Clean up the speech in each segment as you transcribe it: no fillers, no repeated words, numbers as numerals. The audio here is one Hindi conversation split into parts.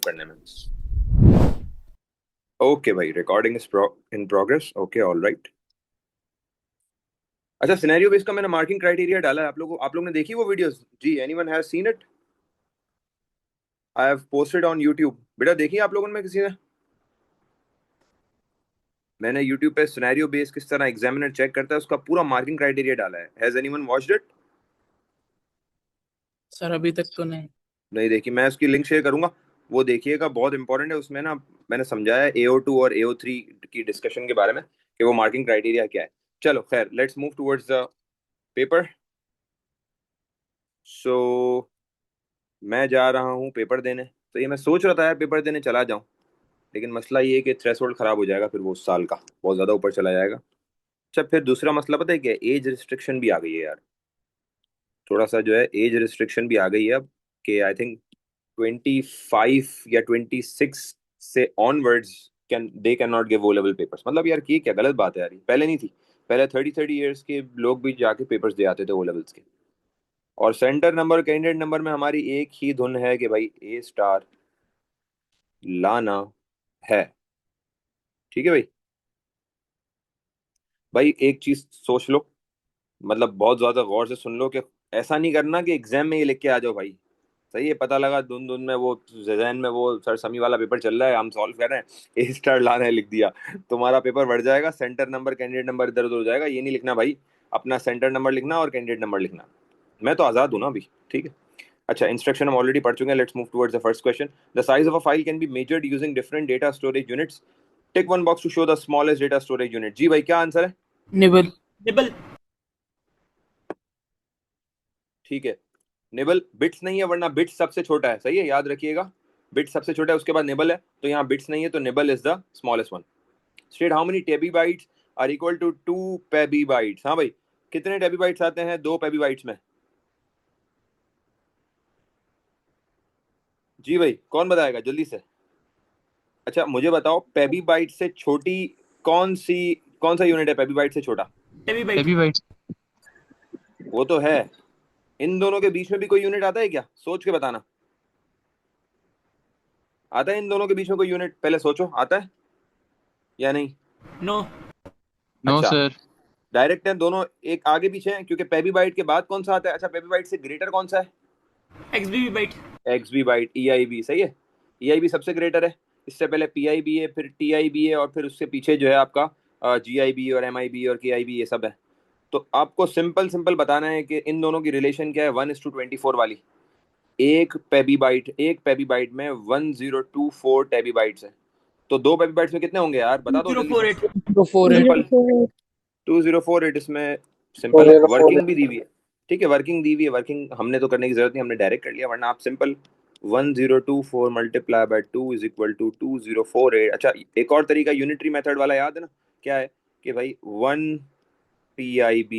करने में। ओके भाई, recording is in progress. Okay, all right. अच्छा, सिनेरियो बेस का मैंने मार्किंग क्राइटेरिया डाला है। आप लोग ने देखी वो वीडियोस? जी, anyone has seen it? I have posted on YouTube. बेटा देखी आप लोगों में किसी ने? मैंने यूट्यूब पे सिनेरियो बेस किस तरह एग्जामिनर चेक करता है उसका पूरा मार्किंग क्राइटेरिया डाला है। Has anyone watched it? Sir अभी तक तो नहीं। नहीं देखी? मैं उसकी लिंक शेयर करूंगा, वो देखिएगा, बहुत इंपॉर्टेंट है। उसमें ना मैंने समझाया है AO2 और AO3 की डिस्कशन के बारे में कि वो मार्किंग क्राइटेरिया क्या है। चलो खैर, let's move towards the paper. So मैं जा रहा हूँ पेपर देने। तो ये मैं सोच रहा था यार पेपर देने चला जाऊं, लेकिन मसला ये है कि थ्रेशोल्ड खराब हो जाएगा, फिर वो उस साल का बहुत ज्यादा ऊपर चला जाएगा। अच्छा, फिर दूसरा मसला पता है क्या? एज रिस्ट्रिक्शन भी आ गई है यार। थोड़ा सा जो है एज रिस्ट्रिक्शन भी आ गई है अब, कि आई थिंक 25 या 26 से onwards can not give O level papers. मतलब यार ये क्या गलत बात है यार, ये पहले नहीं थी। पहले 30 ईयर्स के लोग भी जाके पेपर्स दे आते थे ओ लेवल्स के। और सेंटर नंबर, कैंडिडेट नंबर में हमारी एक ही धुन है कि भाई A* लाना है। ठीक है भाई। भाई एक चीज सोच लो, मतलब बहुत ज्यादा गौर से सुन लो, कि ऐसा नहीं करना कि एग्जाम में ये लिख के आ जाओ भाई। सही है, पता लगा धुन धुन में वो जहन में वो सर समी वाला पेपर चल रहा है, हम सॉल्व कर रहे हैं, A* लाना है लिख दिया, तुम्हारा पेपर बढ़ जाएगा, सेंटर नंबर कैंडिडेट नंबर इधर उधर हो जाएगा। ये नहीं लिखना भाई, अपना सेंटर नंबर लिखना और कैंडिडेट नंबर लिखना। मैं तो आजाद हूं ना अभी, ठीक है। अच्छा, इंस्ट्रक्शन हम ऑलरेडी पढ़ चुके हैं। Let's move towards the first question. The size of a file can be measured using different data storage units. Tick one box to show the smallest data storage unit. जी भाई, क्या आंसर है? निबल। निबल। ठीक है, निबल। बिट्स नहीं है, वरना बिट्स सबसे छोटा है। सही है, याद रखिएगा, बिट्स सबसे छोटा है, उसके बाद निबल है। तो यहाँ बिट्स नहीं है, तो nibble is the smallest one. State how many tebibytes are equal to 2 pebibytes. हाँ भाई, कितने टेबीबाइट्स आते हैं 2 पेबीबाइट्स में? जी भाई, कौन बताएगा जल्दी से? अच्छा मुझे बताओ, पेबीबाइट से छोटी कौन सा यूनिट है पेबीबाइट से छोटा? टेबीबाइट। टेबीबाइट। वो तो है। इन दोनों के बीच में भी कोई यूनिट आता है क्या? सोच के बताना। आता है इन दोनों के बीच में कोई यूनिट? पहले सोचो, आता है या नहीं? नो। नो अच्छा, सर। डायरेक्ट है दोनों, एक आगे पीछे है, क्योंकि पेबीबाइट के बाद कौन सा आता है? अच्छा, पेबीबाइट से ग्रेटर कौन सा है? XB byte. XB byte, EIB। सही है, EIB सबसे ग्रेटर है। इससे पहले PIB है, फिर TIB है, और फिर उससे पीछे जो है आपका GIB और MIB और KIB, ये सब है। तो आपको सिंपल सिंपल बताना है कि इन दोनों की रिलेशन क्या है, 1:24 वाली। एक पेबीबाइट में 1024 टेबीबाइट्स है। तो 2 पेबीबाइट्स में कितने होंगे यार, बता दो जल्दी से। 2048। तो फोर है। सिंपल, 2048। इसमें सिंपल है, 204। वर्किंग भी दी हुई है। ठीक है, वर्किंग दी हुई है, वर्किंग हमने तो करने की जरूरत नहीं, हमने डायरेक्ट कर लिया। वरना आप simple 1024 multiply by 2 is equal to 2048। अच्छा, एक और तरीका यूनिटरी मेथड वाला याद है ना? क्या है कि भाई 1 PIB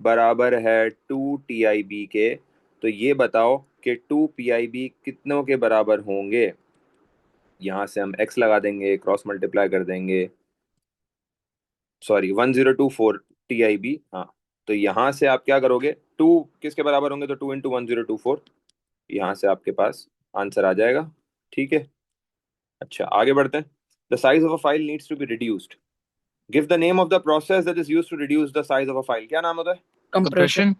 बराबर है 2 TIB के। तो ये बताओ कि 2 PIB कितनों के बराबर होंगे? यहां से हम x लगा देंगे, क्रॉस मल्टीप्लाई कर देंगे। Sorry, 1024 TIB। हाँ, तो यहां से आप क्या करोगे, 2 किसके बराबर होंगे? तो 2 × 1024, यहाँ से आपके पास आंसर आ जाएगा। ठीक है। अच्छा, आगे बढ़ते हैं। The size of a file needs to be reduced. Give the name of the process that is used to reduce the size of a file. क्या नाम होता है? कंप्रेशन।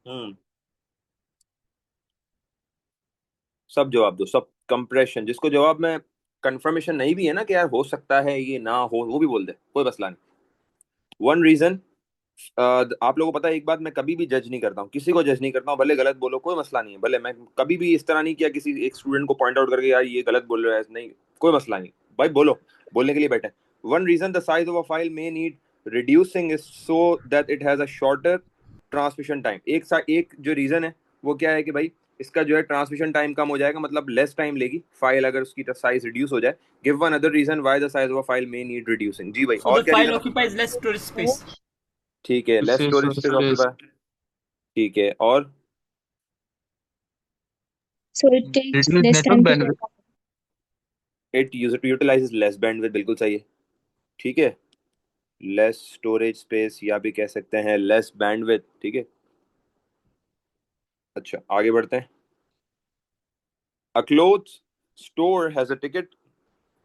हम्म, सब जवाब दो, सब। कंप्रेशन। जिसको जवाब में कंफर्मेशन नहीं भी है ना कि यार हो सकता है ये ना हो, वो भी बोल दे, कोई मसला नहीं। वन रीजन, आप लोगों को पता है एक बात, मैं कभी भी जज नहीं करता हूँ, किसी को जज नहीं करता हूँ, भले गलत बोलो कोई मसला नहीं है। भले मैं कभी भी इस तरह नहीं किया किसी एक स्टूडेंट को पॉइंट आउट करके यार ये गलत बोल रहा है, नहीं, कोई मसला नहीं भाई, बोलो, बोलने के लिए बैठे। One reason the size of a file may need reducing is so that it has a shorter transmission time. एक जो रीजन है वो क्या है कि भाई इसका जो है ट्रांसमिशन टाइम कम हो जाएगा, मतलब लेस टाइम लेगी फाइल अगर उसकी साइज रिड्यूस हो जाए। Give one other reason why the size of a file may need reducing. जी भाई, सो और द क्या file reason? Occupies less storage space. ठीक है, लेस उससे स्टोरेज स्पेस स्पेस। ऑक्यूपाई। ठीक है, और? So it takes reduce less network time to get bandwidth. up. It utilises less bandwidth, बिल्कुल सही है। ठीक है, लेस स्टोरेज स्पेस, या भी कह सकते हैं लेस बैंडविड्थ। ठीक है। अच्छा, आगे बढ़ते हैं। A cloth store has a ticket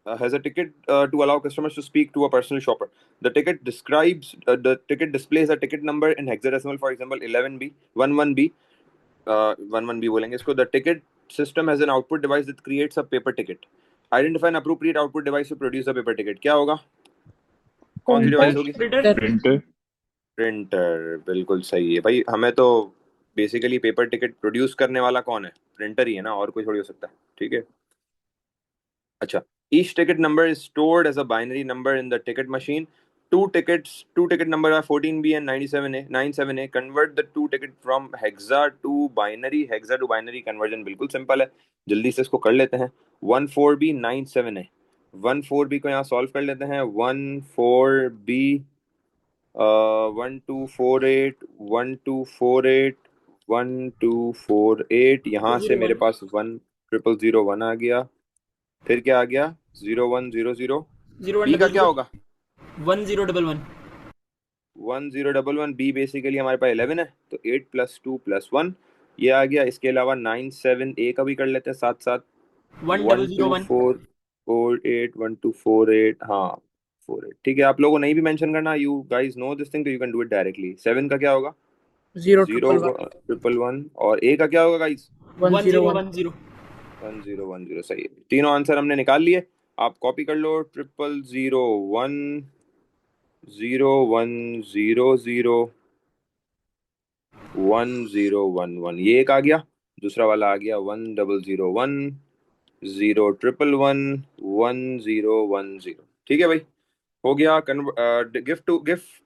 to allow customers to speak to a personal shopper. The ticket displays a ticket number in hexadecimal, for example 11B 11B 11B बोलेंगे इसको. The ticket system has an output device that creates a paper ticket. Identify an appropriate output device to produce a paper ticket. क्या होगा? कौन सी डिवाइस होगी? Printer. Printer. प्रिंटर. बिल्कुल सही है भाई. हमें तो बेसिकली पेपर टिकट प्रोड्यूस करने वाला कौन है? प्रिंटर ही है ना, और कोई थोड़ी हो सकता है. ठीक है. अच्छा. Each ticket number is stored as a binary number in the ticket machine. Two ticket number are 14B and 97A. Convert the two ticket from hexa to binary. Hexa to binary conversion बिल्कुल सिंपल है. जल्दी से इसको कर लेते हैं. 14B 97A. 14B को यहाँ सॉल्व कर लेते हैं. 14B 1248 1248 1248. यहाँ से मेरे पास 100001 आ गया. फिर क्या आ गया? 0100. 01 बी का क्या होगा? 1011. 1011. बी बेसिकली हमारे पास 11 है, तो 8 + 2 + 1 ये आ गया. इसके अलावा 97A का भी कर लेते हैं साथ साथ. 1001. 1248 1248. हाँ 48. ठीक है. आप लोगों को नहीं भी मेंशन करना. You guys know this thing, तो you can do it directly. 7 का क्या होगा? 0111. और ए का क्या होगा गाइस? 1010. 1010. सही है. तीनों आंसर हमने निकाल लिए. आप कॉपी कर लो. 0001 0100 1011. ये एक आ गया. दूसरा वाला आ गया 1001 0111 1010. ठीक है भाई, हो गया. Give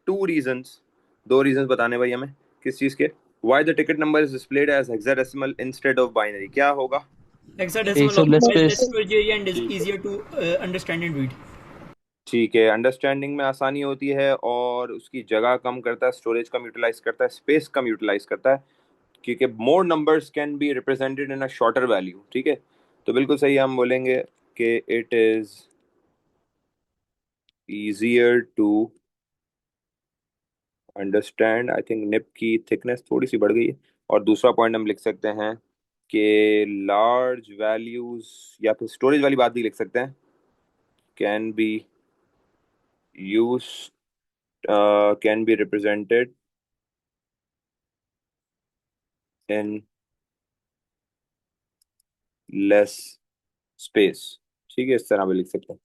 two reasons. दो रीजंस बताने भाई हमें. किस चीज के? Why the ticket number is displayed as hexadecimal instead of binary. क्या होगा? Hexadecimal So less occupies less space. storage area and is easier to understand and read. ठीक है. अंडरस्टैंडिंग में आसानी होती है और उसकी जगह कम करता है, स्टोरेज कम यूटिलाइज करता है, स्पेस कम यूटिलाइज करता है, क्योंकि more numbers can be represented in a shorter value. ठीक है, तो बिल्कुल सही. हम बोलेंगे कि it is easier to understand. I think nib की थिकनेस थोड़ी सी बढ़ गई है. और दूसरा पॉइंट हम लिख सकते हैं कि लार्ज वैल्यूज या फिर स्टोरेज वाली बात भी लिख सकते हैं. Can be used can be represented in less space. ठीक है, इस तरह भी लिख सकते हैं.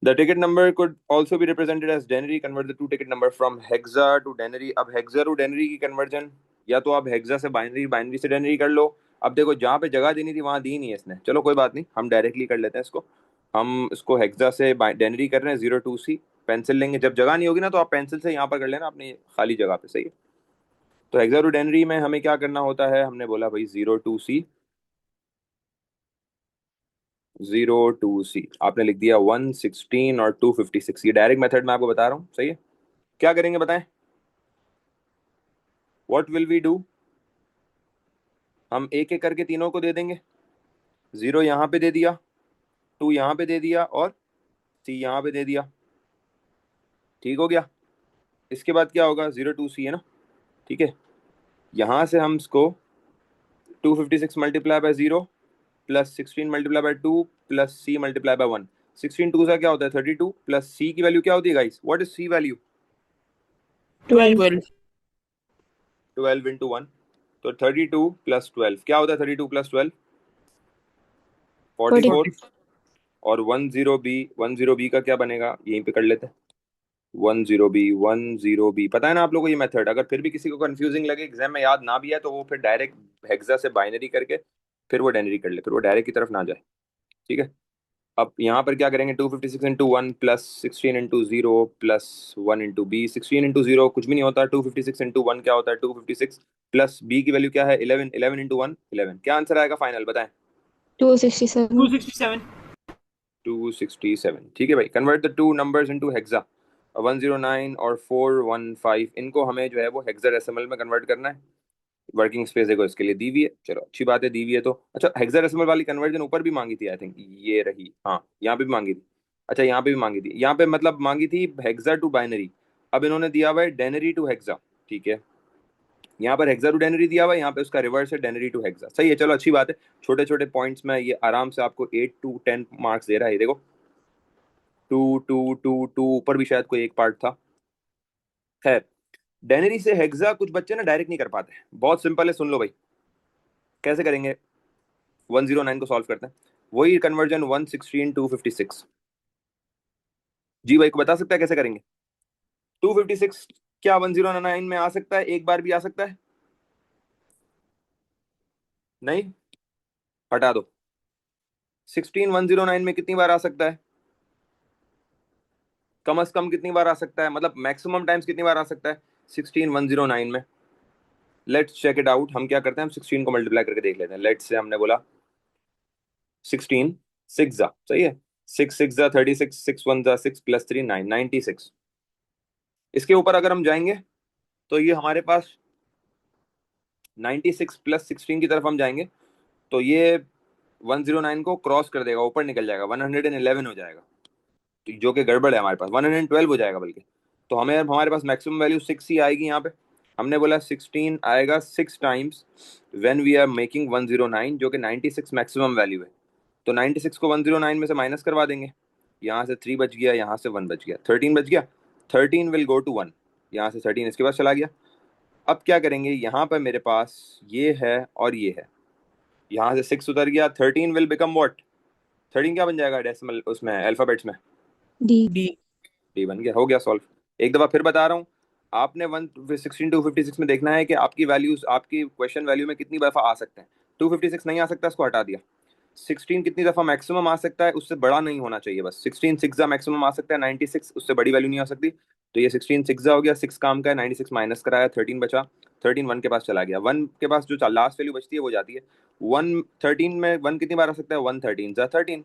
The ticket number could also be represented as denary. Convert the two ticket number from hexa to denary. अब hexa to denary की conversion या तो आप hexa से binary, binary से denary कर लो. अब देखो, जहाँ पे जगह देनी थी वहां दी नहीं है इसने. चलो कोई बात नहीं, हम डायरेक्टली कर लेते हैं इसको. हम इसको hexa से denary कर रहे हैं. 02C पेंसिल लेंगे. जब जगह नहीं होगी ना, तो आप पेंसिल से यहाँ पर कर लेना अपनी खाली जगह पे. सही है. तो हेक्सा टू डेनरी में हमें क्या करना होता है? हमने बोला भाई 02C 02C. आपने लिख दिया 116 और 256. ये डायरेक्ट मेथड में आपको बता रहा हूँ. सही है. क्या करेंगे बताएं? What will we do? हम एक एक करके तीनों को दे देंगे. 0 यहाँ पे दे दिया, 2 यहाँ पे दे दिया और C यहाँ पे दे दिया. ठीक हो गया. इसके बाद क्या होगा? 02C है ना. ठीक है, यहाँ से हम इसको 256 multiply by 0 plus 16 multiply by 2 plus C multiply by 1. 16 2 सा क्या होता है? 32 प्लस C की वैल्यू क्या होती है guys? What is C value? 12. 12 into 1. तो 32 प्लस 12 क्या होता है? 32 प्लस 12 44. और 10B का क्या बनेगा? यहीं पे कर लेते हैं. 10B पता है ना आप लोगों को ये मेथड. अगर फिर भी किसी को कंफ्यूजिंग लगे, एग्जाम में याद ना भी है, तो वो फिर डायरेक्ट हेक्सा से बाइनरी करके फिर वो डेनरी कर ले, फिर वो डायरेक्ट की तरफ ना जाए. ठीक है. अब यहाँ पर क्या करेंगे? 256 into 1 plus 16 into 0 plus 1 into B. 16 into 0 कुछ भी नहीं होता. 256 इंटू 1 क्या होता है? 256 प्लस बी की वैल्यू क्या है? 11. 11 इंटू 1 11. क्या आंसर आएगा फाइनल बताएं? 267. 267. 267. ठीक है भाई. Convert the two numbers into hexa. 109 और 415 इनको हमें जो है वो हेक्साडेसिमल में कन्वर्ट करना है. वर्किंग स्पेस देखो इसके लिए दी हुई है. चलो अच्छी बात है, दी हुई है तो. अच्छा, हेक्साडेसिमल वाली कन्वर्जन ऊपर भी मांगी थी आई थिंक. ये रही. हाँ, यहाँ पे भी मांगी थी. अच्छा, यहाँ पे भी मांगी थी. यहाँ पे मतलब मांगी थी हेक्सा टू बाइनरी. अब इन्होंने दिया हुआ है डेनरी टू हेक्सा. ठीक है, यहाँ पर हेक्सा टू डेनरी दिया हुआ है, यहाँ पे उसका रिवर्स है डेनरी टू हेक्सा। सही है, चलो अच्छी बात है। छोटे छोटे पॉइंट्स में ये आराम से आपको 8 to 10 मार्क्स दे रहा है। ये देखो 2 2 2 2 ऊपर भी शायद कोई एक पार्ट था। खैर, डेनरी से हेक्सा कुछ बच्चे ना डायरेक्ट नहीं कर पाते। बहुत सिंपल है, सुन लो भाई कैसे करेंगे। 109 को सॉल्व करते हैं, वही कन्वर्जन 116 256। जी भाई को बता सकता है कैसे करेंगे? 256 क्या 109 में आ सकता है? एक बार भी आ सकता है? नहीं, हटा दो। 16 109 में कितनी बार आ सकता है? कम से कम कितनी बार आ सकता है, मतलब मैक्सिमम टाइम्स कितनी बार आ सकता है 16 109 में? Let's check it out. हम क्या करते हैं, हम 16 को मल्टीप्लाई करके देख लेते हैं। लेट्स से हमने बोला 16 6 जा, सही है, 6 6 जा 36, 6 1 जा 6 प्लस 3 9 96। इसके ऊपर अगर हम जाएंगे तो ये हमारे पास 96 प्लस 16 की तरफ हम जाएंगे तो ये 109 को क्रॉस कर देगा, ऊपर निकल जाएगा, 111 हो जाएगा, जो कि गड़बड़ है हमारे पास, 112 हो जाएगा बल्कि। तो हमें हमारे पास मैक्सिमम वैल्यू 6 ही आएगी यहाँ पे। हमने बोला 16 आएगा 6 times when we are making 109, जो कि 96 मैक्सिमम वैल्यू है। तो 96 को 109 में से माइनस करवा देंगे। यहाँ से 3 बच गया, यहाँ से 1 बच गया, 13 बच गया। 13 विल गो टू 1, यहाँ से 13 इसके पास चला गया। अब क्या करेंगे, यहाँ पर मेरे पास ये है और ये है, यहाँ से 6 उतर गया, 13 विल बिकम व्हाट? 13 क्या बन जाएगा डेसिमल उसमें अल्फाबेट्स में? डी। डी बन गया। हो गया सॉल्व। एक दफा फिर बता रहा हूँ, आपने 116 256 में देखना है कि आपकी वैल्यूज आपकी क्वेश्चन वैल्यू में कितनी दफा आ सकते हैं। 256 नहीं आ सकता, इसको हटा दिया। 16 कितनी दफा मैक्सिमम आ सकता है, उससे बड़ा नहीं होना चाहिए बस। 16 सिक्स मैक्सिमम आ सकता है, 96 उससे बड़ी वैल्यू नहीं आ सकती। तो ये 16 सिक्स हो गया, 6 काम का है, 96 माइनस कराया, 13 बचा। 13 1 के पास चला गया, 1 के पास जो लास्ट वैल्यू बचती है वो जाती है। 1 13 में 1 कितनी बार आ सकता है, 1 13 जा 13।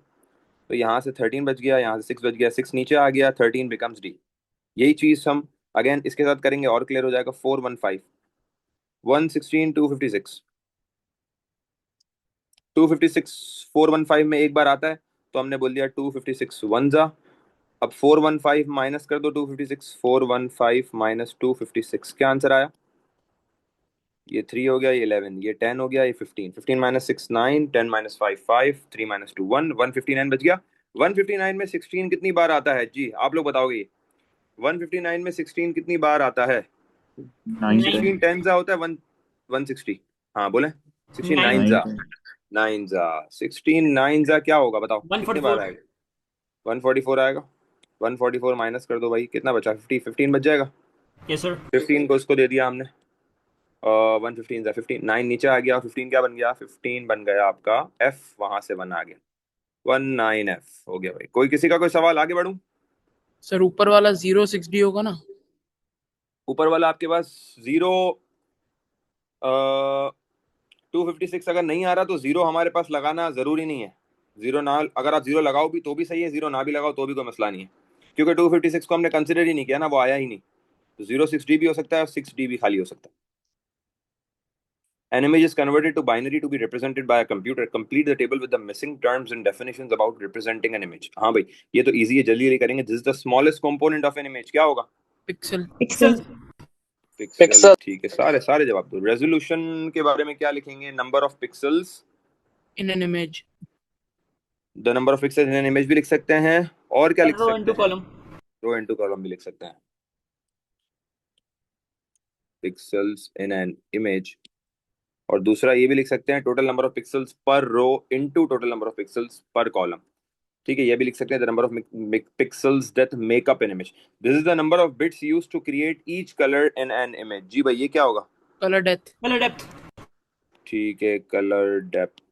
तो यहाँ से 13 बच गया, यहाँ से 6 बच गया, 6 नीचे आ गया, 13 बिकम्स डी। यही चीज हम अगेन इसके साथ करेंगे और क्लियर हो जाएगा। 415 116 256 256 415 में एक बार आता है तो हमने बोल दिया 256 वन जा। अब 415 माइनस कर दो 256, 415 माइनस 256 क्या आंसर आया? ये 3 हो गया, ये 11, ये 10 हो गया, ये 15, 15 माइनस 6 9, 10 माइनस 5 5, 3 माइनस 2 1, 159 बच गया। 159 में 16 कितनी बार आता है जी, आप लोग बताओगे? 159 में 16 कितनी बार आता है? 16 10 जा होता है 160। हाँ बोले, 16 9 जा 9 जा 16 9 जा क्या होगा बताओ, कितने बार 144। आएगा? 144 आएगा। 144 माइनस कर दो भाई, कितना बचा? 50, 15 बच जाएगा। Yes sir. 15 को इसको दे दिया हमने, 115 जा 15, 9 नीचे आ गया, 15 क्या बन गया? 15 बन गया आपका एफ, वहां से 1 आ गया, 19 एफ हो गया भाई। कोई किसी का कोई सवाल, आगे बढ़ूं? सर ऊपर वाला 06D होगा ना? ऊपर वाला आपके पास 0 256 अगर नहीं आ रहा तो जीरो हमारे पास लगाना जरूरी नहीं है। जीरो ना, अगर आप जीरो लगाओ भी तो भी सही है, जीरो ना भी लगाओ तो भी कोई मसला नहीं है, क्योंकि 256 को हमने कंसिडर ही नहीं किया ना, वो आया ही नहीं। तो 06D भी हो सकता है और 6D भी खाली हो सकता है। An image is converted to binary to be represented by a computer. Complete the table with the missing terms and definitions about representing an image. हाँ भाई, ये तो इजी है, जल्दी जल्दी करेंगे। This is the smallest component of an image, क्या होगा? पिक्सल। पिक्सल। पिक्सल। ठीक है, सारे सारे जवाब दो। रेजोल्यूशन के बारे में क्या लिखेंगे? Number of pixels in an image. The number of pixels in an image भी लिख सकते हैं, और क्या लिख रो सकते इनटू हैं? कॉलम। रो इनटू कॉलम भी लिख सकते हैं। पिक्सल्स इन एन इमेज, और दूसरा ये भी लिख सकते हैं total number of pixels per row into total number of pixels per column. ठीक है, ये भी लिख सकते हैं the number of pixels that make up an image. This is the number of bits used to create each colour in an image. जी भाई ये क्या होगा? Colour depth. Colour depth. ठीक है, कलर डेप्थ।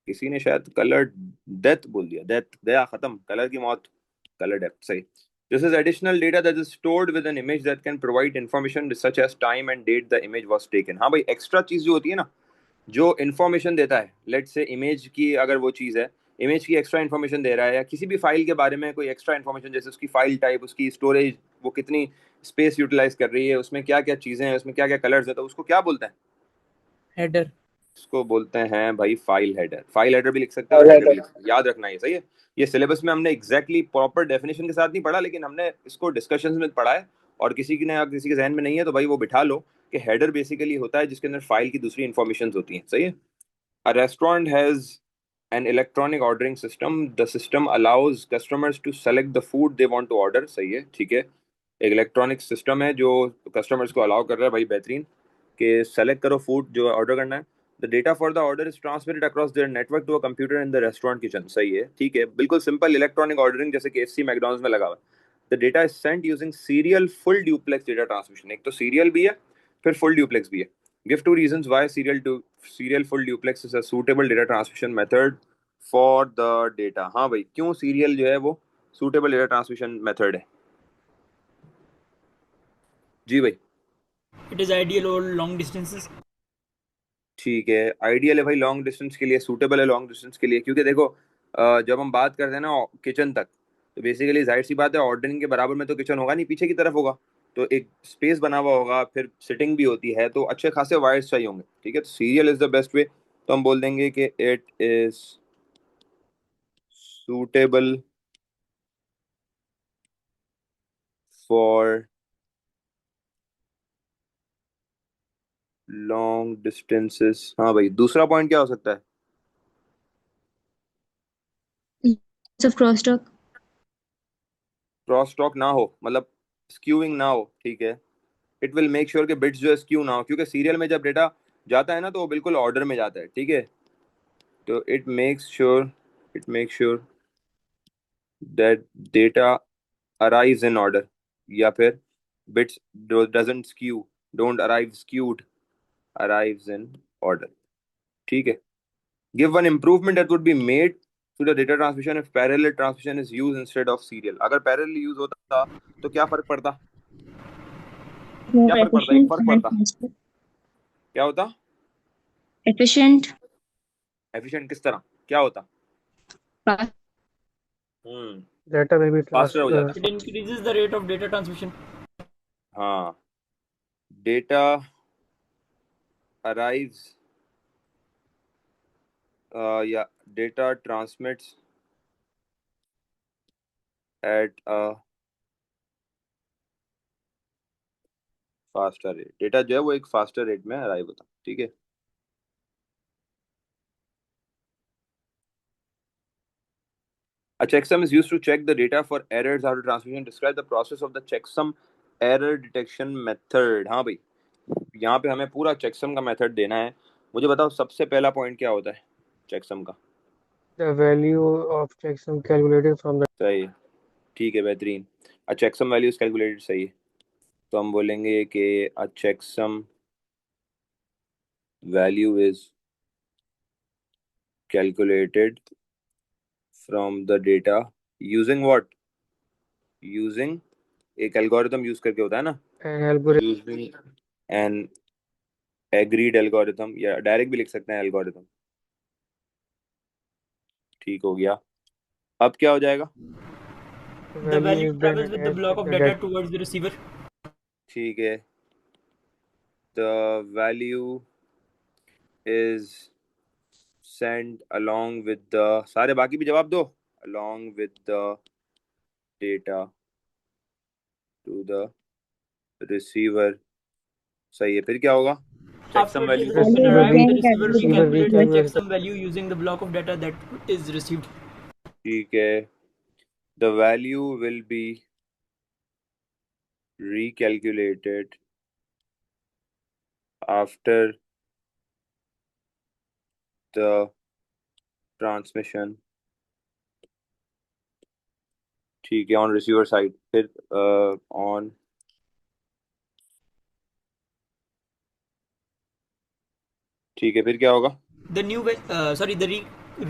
किसी ने शायद कलर डेथ बोल दिया, डेथ गया, खत्म, कलर की मौत। कलर डेप्थ सही। This is additional data that is stored with an image that can provide information such as time and date the image was taken. हाँ भाई, एक्स्ट्रा चीज जो होती है ना, जो इन्फॉर्मेशन देता है, लेट से इमेज की अगर वो चीज है, इमेज की एक्स्ट्रा इन्फॉर्मेशन दे रहा है, या किसी भी फाइल के बारे में कोई एक्स्ट्रा इन्फॉर्मेशन, जैसे उसकी फाइल टाइप, उसकी स्टोरेज, वो कितनी स्पेस यूटिलाइज कर रही है, उसमें क्या क्या चीजें हैं, उसमें क्या क्या कलर्स है, तो उसको क्या बोलते हैं? हेडर। उसको बोलते हैं भाई फाइल हेडर। फाइल हेडर भी लिख सकते हैं और हेडर भी लिख सकते हैं, याद रखना है, सही है। ये सिलेबस में हमने एग्जैक्टली प्रॉपर डेफिनेशन के साथ नहीं पढ़ा, लेकिन हमने इसको डिस्कशंस में पढ़ा है। और किसी की ने किसी के जहन में नहीं है तो भाई वो बिठा लो कि हेडर बेसिकली होता है जिसके अंदर फाइल की दूसरी इंफॉर्मेशन होती हैं, सही है। A restaurant has an electronic ordering system. The system allows customers to select the food they want to order. सही है, ठीक है। एक इलेक्ट्रॉनिक सिस्टम है जो कस्टमर्स को अलाउ कर रहा है, भाई बेहतरीन, कि सेलेक्ट करो फूड जो ऑर्डर करना है। The data for the order is transmitted across there network to a computer in the restaurant kitchen. सही है, ठीक है, बिल्कुल सिंपल इलेक्ट्रॉनिक ऑर्डरिंग जैसे KFC मैकडॉनल्ड्स में लगा हुआ है। The data is sent using serial full duplex data transmission. एक तो सीरियल भी है, फिर फुल ड्यूप्लेक्स भी है। Give two reasons why serial full duplex is a suitable data transmission method for the data. हाँ भाई, क्यों सीरियल जो है वो सूटेबल डेटा ट्रांसमिशन मेथड है? जी भाई। It is ideal over long distances. ठीक है, आइडियल है भाई लॉन्ग डिस्टेंस के लिए, सूटेबल है लॉन्ग डिस्टेंस के लिए, क्योंकि देखो जब हम बात करते हैं ना किचन तक, तो बेसिकली जाहिर सी बात है ऑर्डरिंग के बराबर में तो किचन होगा नहीं, पीछे की तरफ होगा, तो एक स्पेस बना हुआ होगा, फिर सिटिंग भी होती है, तो अच्छे खासे वायर्स चाहिए होंगे, ठीक है। तो serial is the best way, तो हम बोल देंगे कि it is suitable for long distances. हाँ भाई, दूसरा पॉइंट क्या हो सकता है? Use of crosstalk. Cross talk ना हो, मतलब स्क्यूइंग ना हो, ठीक है। इट विल मेक श्योर कि बिट्स जो है स्क्यू ना हो, क्योंकि सीरियल में जब डेटा जाता है ना तो वो बिल्कुल ऑर्डर में जाता है, ठीक है। तो it make sure that data arrives in order, या फिर bits doesn't skew, don't arrive skewed, arrives in order, ठीक है। Give one improvement that would be made to the data transmission if parallel transmission is used instead of serial. अगर पैरेलल यूज होता तो क्या फर्क पड़ता? More क्या फर्क पड़ता? एक efficient फर्क and पड़ता, faster. क्या होता? Efficient. एफिशिएंट किस तरह, क्या होता? Fast. Hmm, Data may be faster हो जाता। It increases the rate of data transmission. हाँ, डेटा अराइव्स या data transmits at a faster rate. Data जो है वो एक फास्टर रेट में अराइव होता, ठीक है। A checksum is used to check the data for errors after transmission. Describe the process of the checksum error detection method। हाँ भाई, यहाँ पे हमें पूरा checksum का मेथड देना है। मुझे बताओ सबसे पहला पॉइंट क्या होता है checksum का? the value of checksum calculated from the सही है, ठीक है, बेहतरीन। a checksum value is calculated, सही है। तो हम बोलेंगे कि a checksum value is calculated from the data using what? using एक एल्गोरिथम यूज करके होता है ना, an algorithm using N agreed algorithm, या डायरेक्ट भी लिख सकते हैं एल्गोरिथम, ठीक हो गया। अब क्या हो जाएगा? The value value is then travels with the attached block with of the data data. towards the receiver. ठीक है, the value is send along with the, सारे बाकी भी जवाब दो, along with the data to the receiver। सही है, फिर क्या होगा? After checksum it value has को been Value is arrived, the then receiver Receiver calculated recalculates the with recalculates checksum value using the block of data that is received. ठीक है, the value will be recalculated after the transmission, ठीक है, ऑन रिसीवर साइड। फिर ऑन, ठीक है, फिर क्या होगा? The new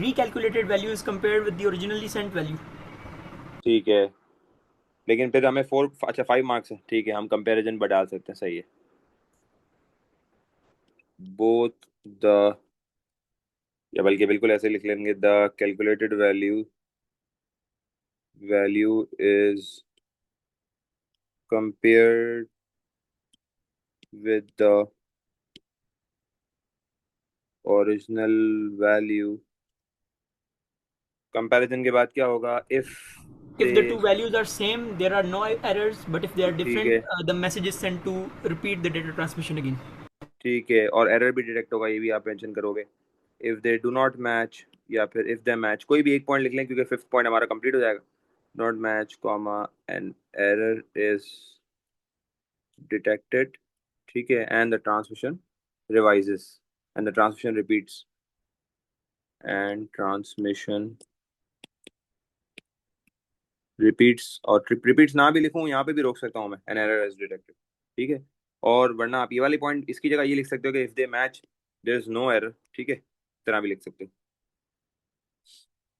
recalculated value is compared with the originally sent value. ठीक है, लेकिन फिर हमें 4, अच्छा 5 मार्क्स है, ठीक है, हम कंपैरिजन बढ़ा सकते हैं, सही है। बोथ द, या बल्कि बिल्कुल ऐसे लिख लेंगे, the calculated value is compared with the original value. Comparison के बाद क्या होगा? If If the two values are same, there are no errors. But if they are ठीक different, है the message is sent to repeat the data transmission again. ठीक है, और एरर भी डिटेक्ट होगा, ये भी आप मेंशन करोगे। If they do not match या फिर इफ दे मैच, कोई भी एक पॉइंट लिख लें क्योंकि फिफ्थ पॉइंट हमारा कंप्लीट हो जाएगा। Not match comma an error is detected, ठीक है, and the transmission revises and the transmission repeats and transmission repeats, और रिपीट्स ना भी लिखूं यहाँ पे भी रोक सकता हूँ मैं, एन एरर इज डिटेक्टेड, ठीक है। और वरना आप ये वाली पॉइंट इसकी जगह ये लिख सकते हो कि if they match there is no error, ठीक है, इस तरह भी लिख सकते हो,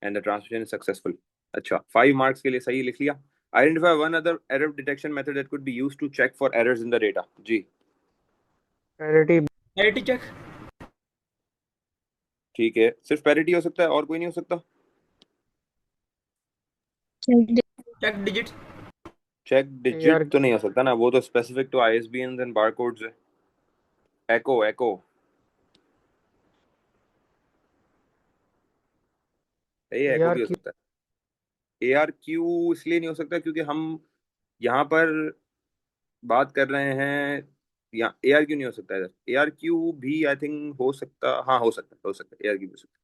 and the transmission is successful. अच्छा, 5 मार्क्स के लिए सही लिख लिया। Identify one other error detection method that could be used to check for errors in the data. जी, Parity. Parity check. ठीक है, सिर्फ पैरिटी हो सकता है और कोई नहीं हो सकता? Check digits. Check digit AR. तो नहीं हो सकता ना, वो तो specific to ISBN and barcodes है। एको एको ये एको भी हो ARQ. सकता है। ARQ इसलिए नहीं हो सकता क्योंकि हम यहाँ पर बात कर रहे हैं, यहाँ ARQ नहीं हो सकता है। ARQ भी आई थिंक हो सकता, हाँ हो सकता है, ARQ भी हो सकता है।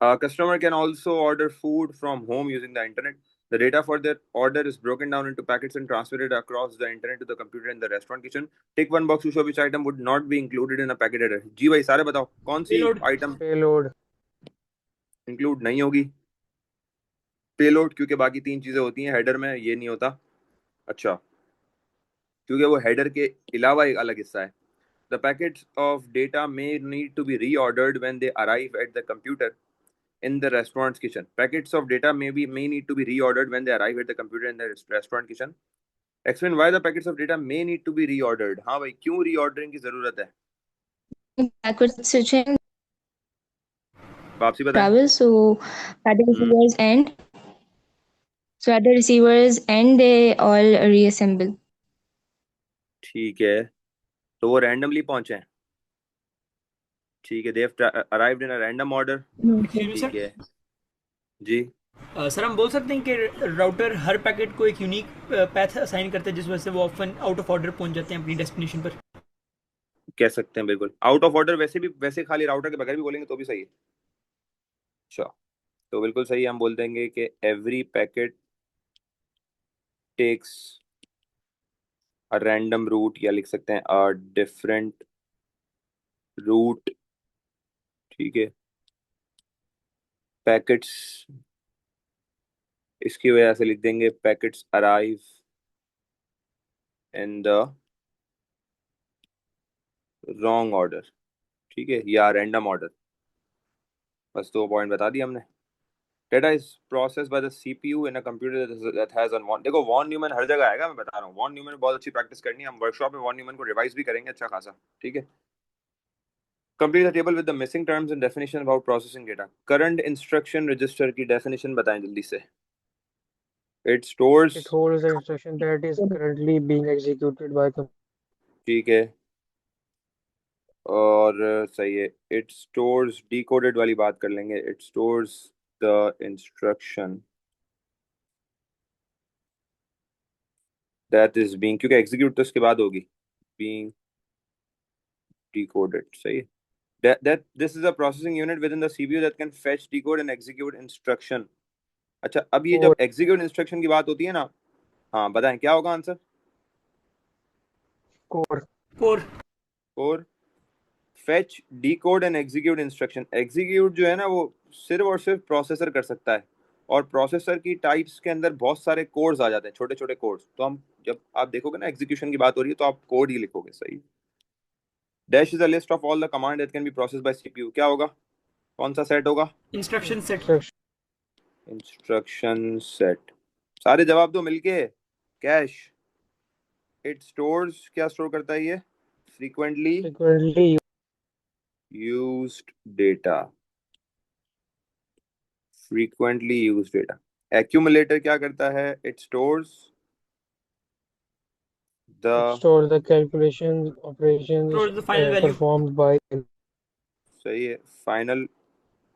A customer can also order food from home using the internet. The data for their order is broken down into packets and transmitted across the internet to the computer in the restaurant kitchen. Tick one box to show which item would not be included in a packet header. जी भाई सारे बताओ कौन सी Payload. Item Payload. इंक्लूड नहीं होगी? पेलोड, क्योंकि बाकी 3 चीजें होती हैं हेडर में, ये नहीं होता। अच्छा, क्योंकि वो हेडर के अलावा एक अलग हिस्सा है। The packets of data may need to be reordered when they arrive at the computer in the restaurant's kitchen. Packets of data may need to be reordered when they arrive at the computer in the restaurant kitchen. Explain why the packets of data may need to be reordered. हाँ भाई, क्यों reordering की जरूरत है? Backward switching वापसी बताएं। travel, so at the receivers end. So at the receivers end, they all reassemble. ठीक है, तो वो randomly पहुंचे हैं, ठीक है, they have arrived in a random order, Excuse me, ठीक sir. है जी। सर हम बोल सकते हैं कि राउटर हर पैकेट को एक यूनिक पैथ असाइन करता है जिस वजह से वो ऑफन आउट ऑफ ऑर्डर पहुंच जाते हैं अपनी डेस्टिनेशन पर। कह सकते हैं बिल्कुल। आउट ऑफ ऑर्डर वैसे भी, वैसे खाली राउटर के बगैर भी बोलेंगे तो भी सही है। अच्छा, तो बिल्कुल सही, हम बोल देंगे कि every packet takes a random route, या लिख सकते हैं अ डिफरेंट रूट, ठीक है। पैकेट्स, इसकी वजह से लिख देंगे packets arrive in the wrong order, ठीक है, या रैंडम ऑर्डर। बस 2 पॉइंट बता दिए हमने। Data is processed by the CPU in a computer that has a von। देखो वॉन न्यूमैन हर जगह आएगा, मैं बता रहा हूँ। वॉन न्यूमैन बहुत अच्छी प्रैक्टिस करनी है, हम वर्कशॉप में वॉन न्यूमैन को रिवाइज भी करेंगे अच्छा खासा, ठीक है। Complete the table with the missing terms and definition about processing data. Current instruction register की definition बताएं जल्दी से। It stores, It holds the instruction that is currently being executed by the. ठीक है, और सही है। It stores, decoded वाली बात कर लेंगे। It stores the instruction that is being, क्योंकि execute तो इसके बाद होगी, being decoded, सही है। That this is a processing unit within the CPU that can fetch, decode and execute instruction। अच्छा, अब ये जब execute instruction की बात होती है ना, हाँ बताएं क्या होगा आंसर? Core. और fetch, decode and execute instruction। execute जो है ना वो सिर्फ और सिर्फ प्रोसेसर कर सकता है, और प्रोसेसर की टाइप्स के अंदर बहुत सारे कोड्स आ जाते हैं, छोटे छोटे कोड्स। तो हम जब आप देखोगे ना एग्जीक्यूशन की बात हो रही है तो आप कोड ही लिखोगे, सही। Dash is a list of all the command that can be processed bye CPU. क्या होगा, कौन सा सेट होगा? Instruction set. Instruction set. सारे जवाब दो मिलके। कैश, इट स्टोर्स, क्या स्टोर करता है ये? Frequently used data, frequently used data. Accumulator क्या करता है? It stores It the, stores the calculation operations Stores the final value. performed by. सही है, फाइनल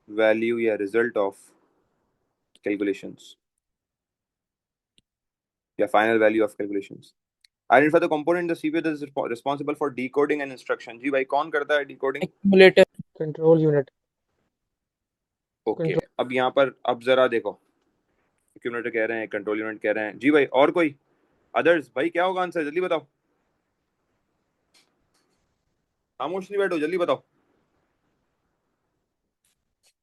वैल्यू या रिजल्ट ऑफ कैलकुलेशंस। या final value of calculations. Identify the component in the CPU that is responsible for decoding and instruction. जी भाई कौन करता है decoding? Accumulator. Control unit. Okay Control. अब यहाँ पर अब जरा देखो, एक्यूमुलेटर कह रहे हैं, कंट्रोल यूनिट कह रहे हैं। जी भाई और कोई अदर्स? भाई क्या होगा आंसर, जल्दी बताओ, खामोश नहीं बैठो, जल्दी बताओ।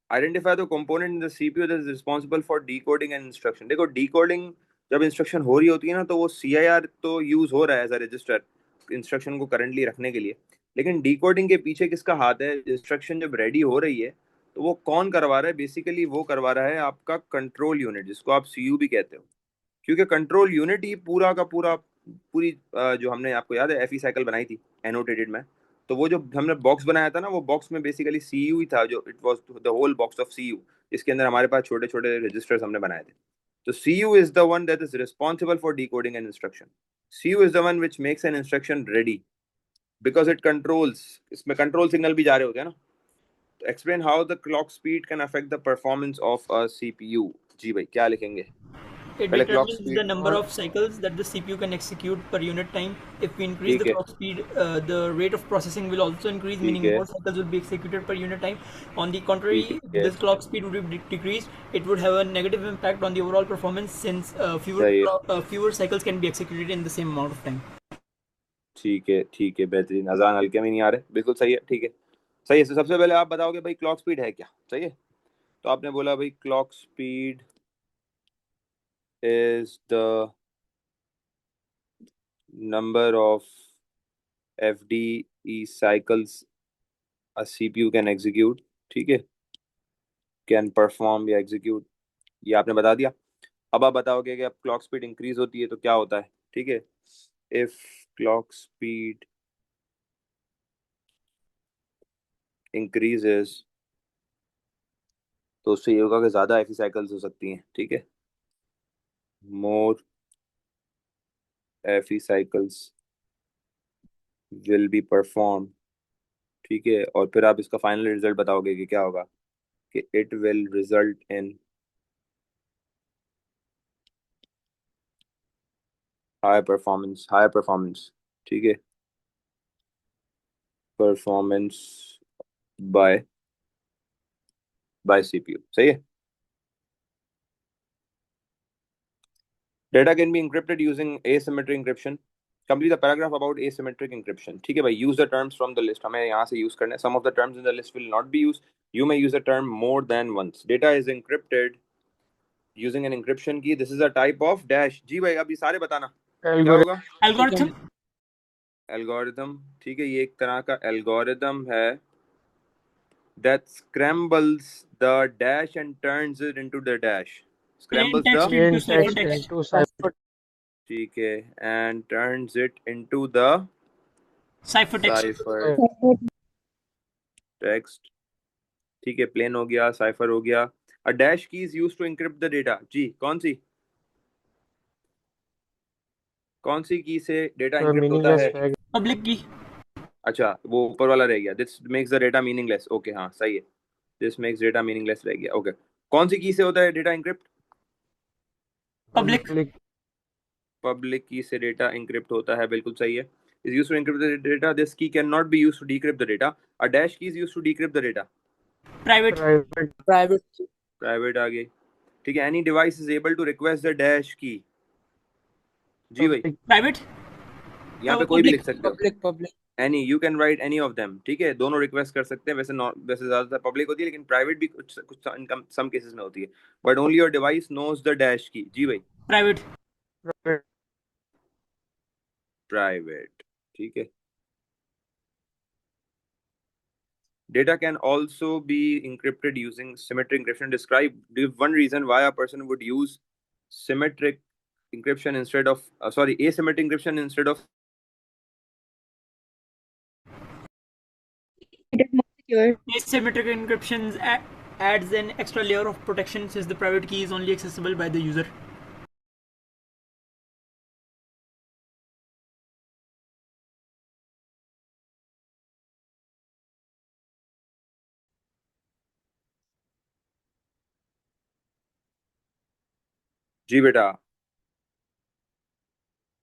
Identify the component in the CPU that is responsible for decoding and instruction. देखो डिकोडिंग जब इंस्ट्रक्शन हो रही होती है ना, तो वो सीआईआर तो यूज हो रहा है एज अ रजिस्टर इंस्ट्रक्शन को करंटली रखने के लिए, लेकिन डिकोडिंग के पीछे किसका हाथ है? इंस्ट्रक्शन जब रेडी हो रही है तो वो कौन करवा रहा है? बेसिकली वो करवा रहा है आपका कंट्रोल यूनिट, जिसको आप सीयू भी कहते हो, क्योंकि कंट्रोल यूनिट ही पूरा का पूरा पूरी जो हमने, आपको याद है एफई साइकिल बनाई थी एनोटेटेड में, तो वो जो हमने बॉक्स बनाया था ना, वो बॉक्स में बेसिकली सीयू ही था, जो it was the whole box of CU, इसके अंदर हमारे पास छोटे छोटे रजिस्टर्स हमने बनाए थे। तो CU is the one that is responsible for decoding an instruction. CU is the one which makes an instruction ready because it controls, इसमें कंट्रोल सिग्नल भी जा रहे होते हैं ना। तो explain how the clock speed can affect the performance of a CPU. जी भाई क्या लिखेंगे? It पहले clock determines the speed. number of cycles that the CPU can execute per unit time. If we increase the ठीक है, clock speed, the rate of processing will also increase, ठीक meaning है, more cycles will be executed per unit time. On the ठीक contrary, if है, this clock speed would be decreased, it would have a negative impact on the overall performance since सही है, fewer cycles can be executed in the same amount of time. ठीक है, ठीक है, बेहतरीन। अजान हल्के में नहीं आ रहे, बिल्कुल सही है, ठीक है, सही है। तो सबसे पहले आप बताओगे भाई क्लॉक स्पीड है क्या? सही है, तो आपने बोला भाई clock speed is the number of F D E cycles a CPU can execute. ठीक है, कैन परफॉर्म या एग्जीक्यूट, ये आपने बता दिया। अब आप बताओगे कि अब क्लॉक स्पीड इंक्रीज होती है तो क्या होता है? ठीक है, इफ क्लॉक स्पीड इंक्रीजेस तो उससे ये होगा कि ज़्यादा एफी साइकिल्स हो सकती हैं। ठीक है, मोर एफी साइकिल्स विल बी परफॉर्म। ठीक है, और फिर आप इसका फाइनल रिजल्ट बताओगे कि क्या होगा, कि it will result in high performance, high performance. ठीक है, परफॉर्मेंस बाय बाय सीपीयू। सही है। Data can be encrypted using asymmetric encryption. Complete the paragraph about asymmetric encryption. ठीक है भाई, use the terms from the list, हमें यहाँ से यूज करना है। Some of the terms in the list will not be used. You may use the term more than once. Data is encrypted using an encryption key. This is a type of dash। जी भाई अब ये सारे बताना क्या Algorithm. होगा? Algorithm. एल्गोरिदम। ठीक है, ये एक तरह का एल्गोरिदम है that scrambles the dash and turns it into the dash, Plain scrambles the, text into Plain text ciphertext. into cipher. ठीक है, and turns it into the Ciphertext. cipher text। ठीक है, प्लेन हो गया, साइफर हो गया। A dash key is use to encrypt the data. जी कौन सी की से डेटा एनक्रिप्ट होता Meaningless है? flag. Public key. अच्छा, वो ऊपर वाला रह गया, this makes the data meaningless. Okay हाँ सही है, दिस मेक्स डेटा मीनिंगलेस रह गया। ओके, कौन सी की से होता है data encrypt? Public. Public. Public key से डेटा एनक्रिप्ट होता है, बिल्कुल सही है। Is use to encrypt the data, this key can not be use to decrypt the data. A dash key is use to decrypt the data. Private. Private. Private. Private आ गई। ठीक है, any device is able to request the dash key. जी भाई, Public. Private. यहाँ पे कोई भी लिख Public. सकते हो, Public. Any, you can write any of them. ठीक है, दोनों रिक्वेस्ट कर सकते हैं। वैसे वैसे ज्यादातर पब्लिक होती है, लेकिन प्राइवेट भी कुछ कुछ सम केसेस में होती है। But only your device knows the dash key. जी भाई, Private. Private. प्राइवेट। ठीक है, data can also be encrypted using symmetric encryption. Describe, give one reason why a person would use symmetric encryption instead of sorry, asymmetric encryption instead of. It is more secure. Asymmetric encryption adds an extra layer of protection since the private key is only accessible by the user. जी बेटा,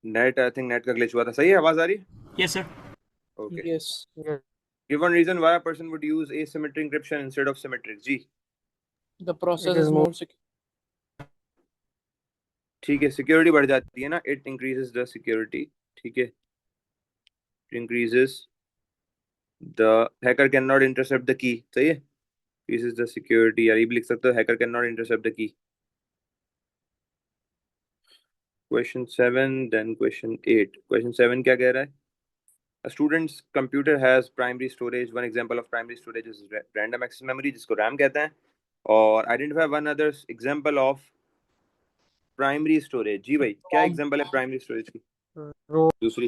नेट, आई थिंक नेट का ग्लिच हुआ था। सही है, आवाज आ रही है? Yes sir. Okay. Yes. Yes. Give one reason why a person would use asymmetric encryption instead of symmetric. जी The It process is is more more secure. ठीक है, सिक्योरिटी बढ़ जाती है ना, इट इंक्रीजेस द सिक्योरिटी। ठीक है, increases the hacker can not intercept the की। सही है, इंक्रीजेस द सिक्योरिटी, यार ये भी लिख सकते हो, hacker can not intercept the key. Question 7, then question 8। Question 7 क्या कह रहा है? A student's computer has primary storage. One example of primary storage is random access memory, जिसको RAM कहते हैं। और identify one other example of primary storage। जी भाई, क्या ROM. एग्जांपल है प्राइमरी स्टोरेज की? row. दूसरी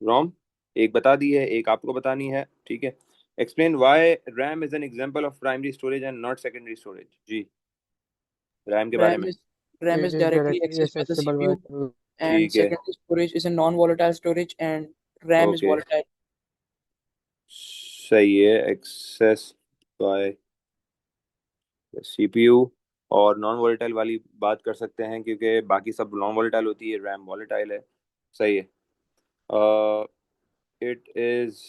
रोम, एक बता दी है, एक आपको बतानी है। ठीक है, explain why RAM is an example of primary storage and not secondary storage. Ji RAM के बारे RAM में। is RAM It is is directly directly accessed by the accessible by CPU, the and ठीक है, secondary storage is a non-volatile storage, and RAM is okay, volatile. सही है, एक्सेस बाय सीपीयू। और नॉन वोलेटाइल वाली बात कर सकते हैं क्योंकि बाकी सब नॉन वोलेटाइल होती है, रैम वोलेटाइल है। सही है, इट इज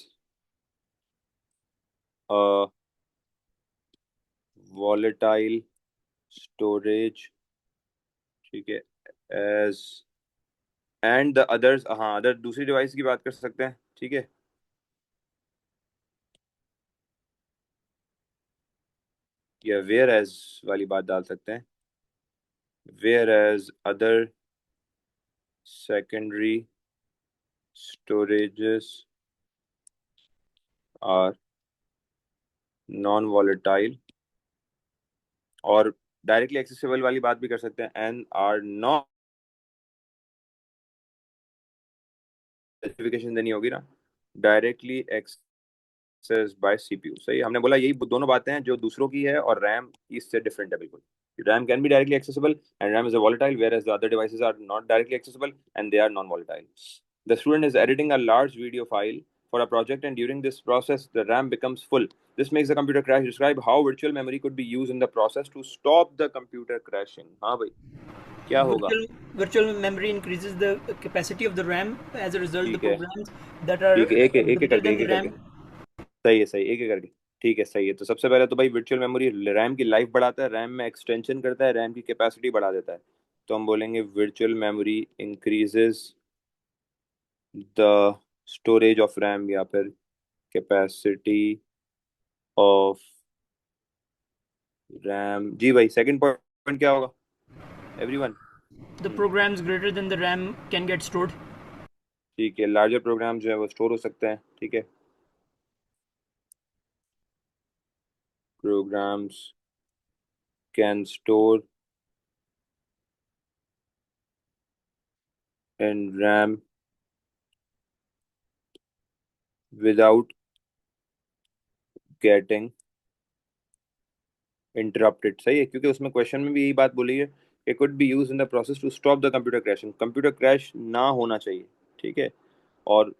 वोलेटाइल स्टोरेज। ठीक है, एज एंड द अदर्स, हाँ अदर दूसरी डिवाइस की बात कर सकते हैं। ठीक है, या वेयर एज वाली बात डाल सकते हैं, whereas other secondary storages are non volatile. और डायरेक्टली एक्सेसिबल वाली बात भी कर सकते हैं, एंड आर नॉट, स्पेसिफिकेशन देनी होगी ना, डायरेक्टली एक्सेस बाय सीपीयू। सही, हमने बोला यही दोनों बातें हैं जो दूसरों की है और रैम इससे डिफरेंट है बिल्कुल। RAM can be directly accessible and RAM is a volatile, whereas the other devices are not directly accessible and they are non-volatile. The student is editing a large video file for a project, and during this process, the RAM becomes full. This makes the computer crash. Describe how virtual memory could be used in the process to stop the computer crashing. हाँ भाई, क्या होगा? Virtual memory increases the capacity of the RAM. As a result, the ठीक है, programs that are ठीक है, एक एक एक greater करके, than एक the एक करके। RAM. सही है, सही, एक एक करके। ठीक है, सही है। तो सबसे पहले तो भाई वर्चुअल मेमोरी रैम की लाइफ बढ़ाता है, रैम में एक्सटेंशन करता है, रैम की कैपेसिटी बढ़ा देता है। तो हम बोलेंगे virtual memory increases the storage of RAM, या फिर कैपेसिटी ऑफ रैम। जी भाई, सेकंड पॉइंट क्या होगा everyone? The programs greater than the RAM can get stored. ठीक है, लार्जर प्रोग्राम जो है वो स्टोर हो सकते हैं। ठीक है, programs can store in RAM without getting interrupted. सही है, क्योंकि उसमें क्वेश्चन में भी यही बात बोली है, it could be use in the process to stop the computer crashing. Computer crash ना होना चाहिए। ठीक है, और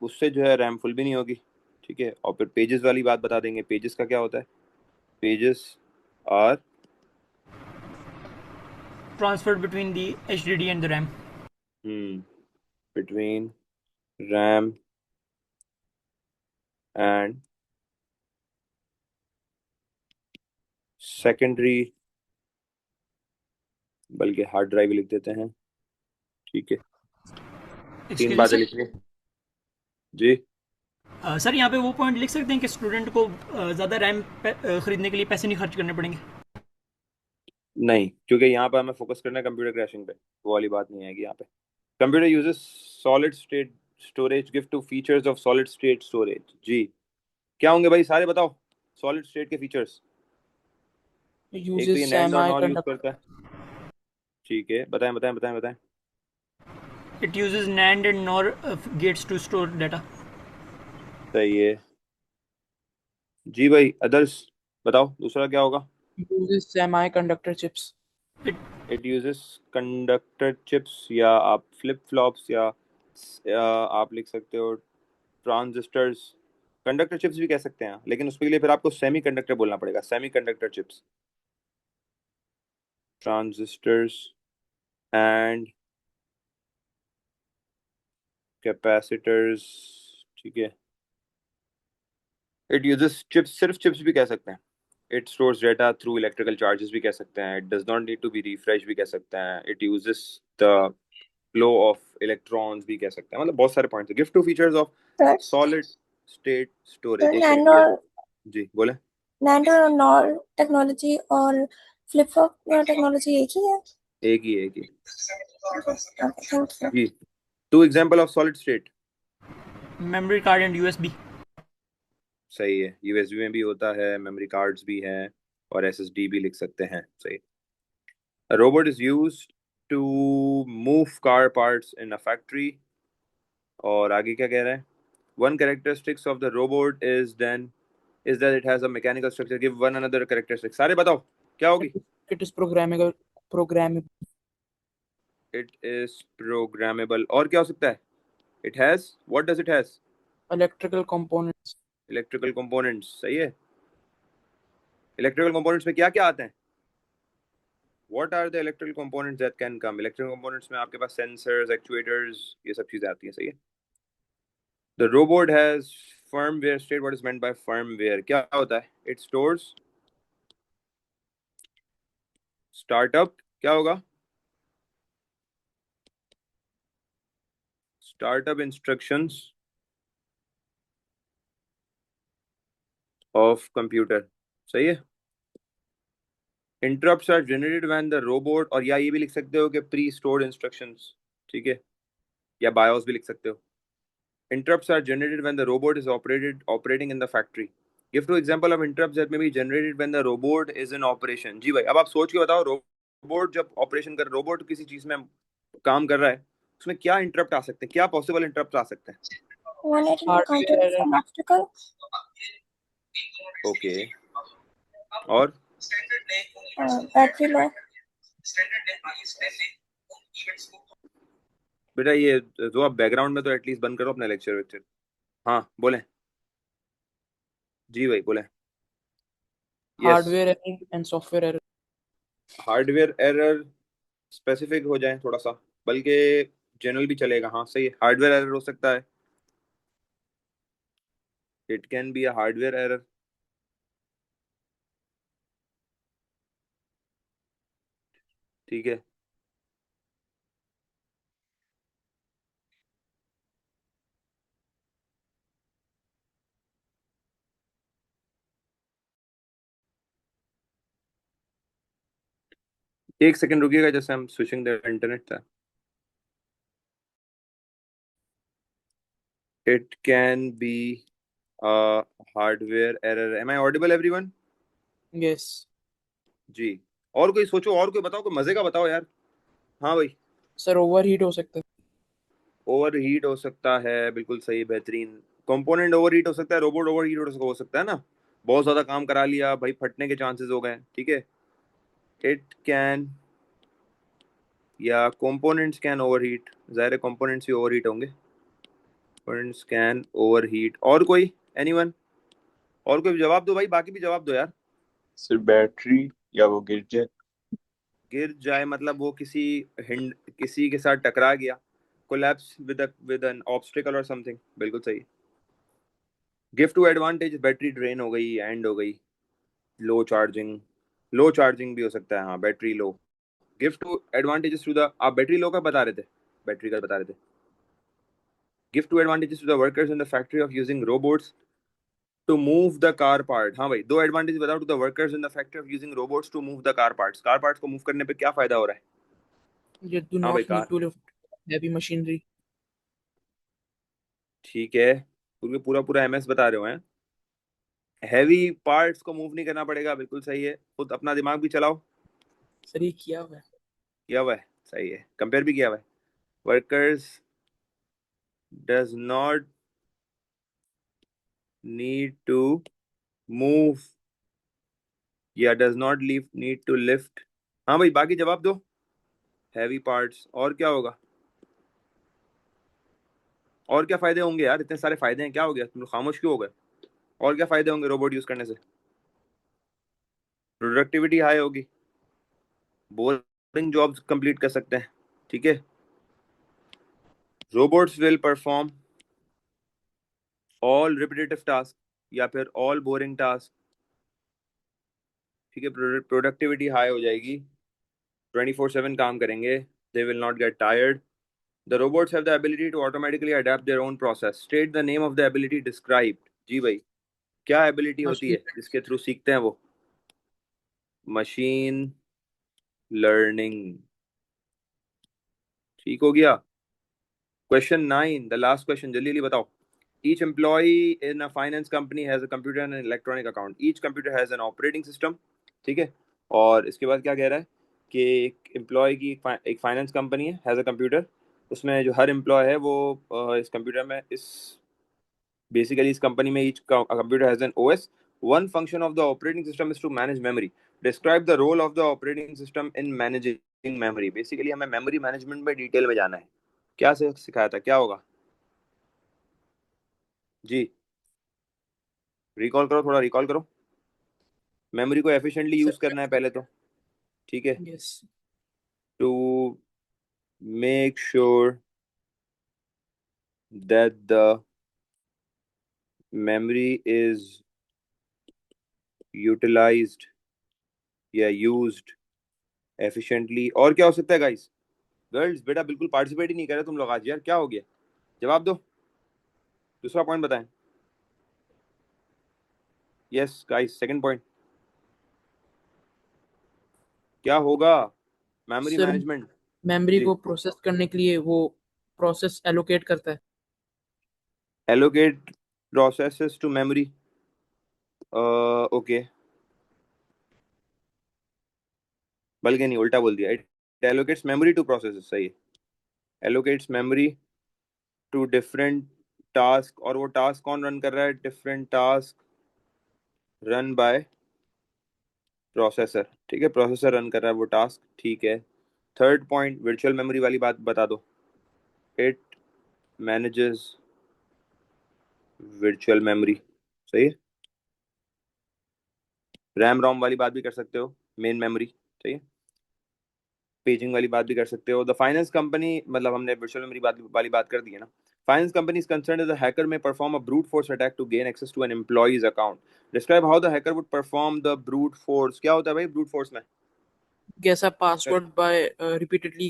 उससे जो है रैम फुल भी नहीं होगी। ठीक है, और फिर पेजेस वाली बात बता देंगे, पेजेस का क्या होता है? Pages are Transferred between the HDD and the RAM. Between RAM and secondary, बल्कि हार्ड ड्राइव लिख देते हैं। ठीक है, तीन Excuse me, बातें sir. लिखनी है। जी सर यहाँ पे वो पॉइंट लिख सकते हैं कि स्टूडेंट को ज़्यादा रैम खरीदने के लिए पैसे नहीं खर्च करने पड़ेंगे. नहीं, क्योंकि यहाँ पर हमें फोकस करना है कंप्यूटर क्रैशिंग पे, वो वाली बात नहीं आएगी यहाँ पे। Computer uses solid state storage, give two features of solid state storage. जी क्या होंगे भाई, सारे बताओ सॉलिड स्टेट के फीचर्स। It एक तो ये uses नैंड और नॉर यूज semiconductor. करता है। ठीक है, बताएं बताएं बताएं बताएं। It uses NAND and NOR gates to store data. सही है जी भाई, अदर्स बताओ दूसरा क्या होगा? It uses semiconductor chips. It it uses conductor chips, या आप फ्लिप फ्लॉप्स, या आप लिख सकते हो ट्रांजिस्टर्स। कंडक्टर चिप्स भी कह सकते हैं, लेकिन उसके लिए फिर आपको सेमी कंडक्टर बोलना पड़ेगा, semiconductor chips, transistors and capacitors, ठीक है। इट यूजेस चिप्स, सिर्फ चिप्स भी कह सकते हैं। It stores data through electrical charges भी कह सकते हैं। It does not need to be refresh भी कह सकते हैं। It uses the flow of electrons भी कह सकते हैं। मतलब बहुत सारे पॉइंट्स हैं। गिफ्ट two features of sir solid state to storage. एक नैनो सेकंड, जी बोले। नैनो नॉर टेक्नोलॉजी और फ्लिप फ्लॉप टेक्नोलॉजी एक ही है? एक ही, एक ही थैंक यू। जी। Two example of solid state. Memory card and USB. सही है, यूएसबी में भी होता है, मेमोरी कार्ड्स भी हैं, और एसएसडी भी लिख सकते हैं। सही। A robot is used to move car parts in a factory. और आगे क्या कह रहा है? One characteristics of the robot is that it has a mechanical structure. Give one another characteristic. सारे बताओ क्या होगी? It is programmable. It is programmable. और क्या हो सकता है? It has, what does it has? Electrical components. Electrical components. सही है। Electrical components में क्या क्या आते हैं? What are the electrical components that can come? Electrical components में आपके पास sensors, actuators, ये सब चीजें आती हैं। सही है। The robot has firmware state. What is meant by firmware? क्या होता है? It stores startup. क्या होगा? Startup instructions of computer. सही है। Interrupts are generated when the robot, और या ये भी लिख सकते हो कि pre stored instructions, ठीक है, या BIOS भी लिख सकते हो। Interrupts are generated when the robot is operating in the factory. Give two example of interrupts that may be generated when the robot is in operation. जी भाई, अब आप सोच के बताओ, रोबोट जब ऑपरेशन कर, रोबोट किसी चीज में काम कर रहा है, उसमें क्या इंटरप्ट आ सकते हैं? क्या पॉसिबल इंटरप्ट आ सकते हैं? One it Hardware encountered error. from obstacle. Okay, और Battery low. बेटा ये जो आप बैकग्राउंड में तो एटलीस्ट बंद करो अपना लेक्चर वेक्चर। हाँ बोले जी भाई, बोले। Yes, Hardware error and software error. Hardware error specific हो जाए थोड़ा सा, बल्कि जनरल भी चलेगा। हाँ सही है, हार्डवेयर एरर हो सकता है। It can be a hardware error. ठीक है। एक सेकंड रुकिएगा, जैसे हम स्विचिंग द इंटरनेट था। It can be hardware error. Am I audible everyone? Yes. जी। और कोई सोचो, और कोई बताओ, कोई मजे का बताओ यार। हाँ भाई। Sir, overheat हो सकता है. ओवर हीट हो सकता है, बिल्कुल सही, बेहतरीन। कंपोनेंट ओवर हीट हो सकता है, रोबोट ओवर हीट हो सकता है ना। बहुत ज्यादा काम करा लिया भाई, फटने के चांसेस हो गए। ठीक है। इट कैन, या कंपोनेंट्स कैन ओवर हीट। जाहिर है कंपोनेंट्स भी ओवर हीट होंगे। Components can over heat. और कोई, एनीवन? और कोई जवाब दो भाई, बाकी भी जवाब दो यार। सिर्फ बैटरी, या वो गिर जाए। गिर जाए मतलब वो किसी के साथ टकरा गया, कोलैप्स विद एन ऑब्स्टिकल और समथिंग। बिल्कुल सही। गिफ्ट टू एडवांटेज, बैटरी ड्रेन हो गई, एंड हो गई। लो चार्जिंग, लो चार्जिंग भी हो सकता है। हाँ, बैटरी लो। गिफ्ट टू एडवांटेजेस टू द, आप बैटरी लो का बता रहे थे, बैटरी का बता रहे थे। गिफ्ट two advantages to the workers in the factory of using robots to move the car part. हाँ भाई, दो एडवांटेज बताओ to the workers in the factory of using robots to move the car parts. Car parts को मूव करने पे क्या फायदा हो रहा है? You do हाँ भाई, not car, need to lift heavy machinery. ठीक है, पूरे पूरा पूरा एमएस बता रहे हो हैं। हैवी पार्ट्स को मूव नहीं करना पड़ेगा, बिल्कुल सही है। खुद अपना दिमाग भी चलाओ। Sir, ये किया हुआ है. किया हुआ है, सही है, कंपेयर भी किया हुआ है। Workers does not need to move, या does not need to lift. हाँ भाई, बाकी जवाब दो। हैवी पार्ट्स, और क्या होगा? और क्या फायदे होंगे यार? इतने सारे फायदे हैं, क्या हो गया, तुम लोग खामोश क्यों हो गए? और क्या फायदे होंगे रोबोट यूज करने से? प्रोडक्टिविटी हाई होगी, बोरिंग जॉब्स कंप्लीट कर सकते हैं। ठीक है। Robots will perform all repetitive task या फिर ऑल बोरिंग टास्क। ठीक है, प्रोडक्टिविटी हाई हो जाएगी, 24/7 काम करेंगे, they will not get tired. The robots have the ability to automatically adapt their own process. State the name of the ability described. जी भाई, क्या एबिलिटी होती मशीन है जिसके थ्रू सीखते हैं वो? Machine learning. ठीक हो गया। क्वेश्चन 9, द लास्ट क्वेश्चन, जल्दी जल्दी बताओ। Each employee in a finance company has a computer and an electronic account. Each computer has an operating system. ठीक है, और इसके बाद क्या कह रहा है कि एक एम्प्लॉय की एक फाइनेंस कंपनी है, हैज़ अ कंप्यूटर। उसमें जो हर एम्प्लॉय है वो इस कंप्यूटर में इस बेसिकली इस कंपनी में each computer has an OS. One function of the operating system is to manage memory. Describe the role of the operating system in managing memory. Basically हमें मेमोरी मैनेजमेंट में डिटेल में जाना है। क्या से सिखाया था, क्या होगा जी? रिकॉल करो, थोड़ा रिकॉल करो। मेमोरी को एफिशिएंटली यूज करना है पहले तो। ठीक है, yes to make sure that the memory is utilised या यूज्ड एफिशिएंटली। और क्या हो सकता है गाइस? गर्ल्स बेटा बिल्कुल पार्टिसिपेट ही नहीं कर रहे तुम लोग आज, यार क्या हो गया? जवाब दो, दूसरा पॉइंट बताएं। यस गाइस, सेकंड पॉइंट क्या होगा? Memory sir, management. मेमोरी जी, को प्रोसेस करने के लिए वो प्रोसेस एलोकेट करता है। Allocate processes to memory. Okay, बल्कि नहीं, उल्टा बोल दिया। It allocates memory to processes, सही है। Allocates memory to different task. और वो टास्क कौन रन कर रहा है? Different task run by processor. ठीक है, प्रोसेसर रन कर रहा है वो टास्क। ठीक है, थर्ड पॉइंट वर्चुअल मेमोरी वाली बात बता दो। इट मैनेजेस वर्चुअल मेमोरी, सही है। रैम रोम वाली बात भी कर सकते हो, मेन मेमोरी, सही है। पेजिंग वाली बात भी कर सकते हो। द फाइनेंस कंपनी, मतलब हमने वर्चुअल मेमोरी बात वाली बात कर दी है ना। Finance company is concerned the hacker may perform a brute force attack to gain access to an employee's account. Describe how the hacker would perform the brute force. क्या होता है भाई ब्रूट फोर्स में? Guess a password by repeatedly.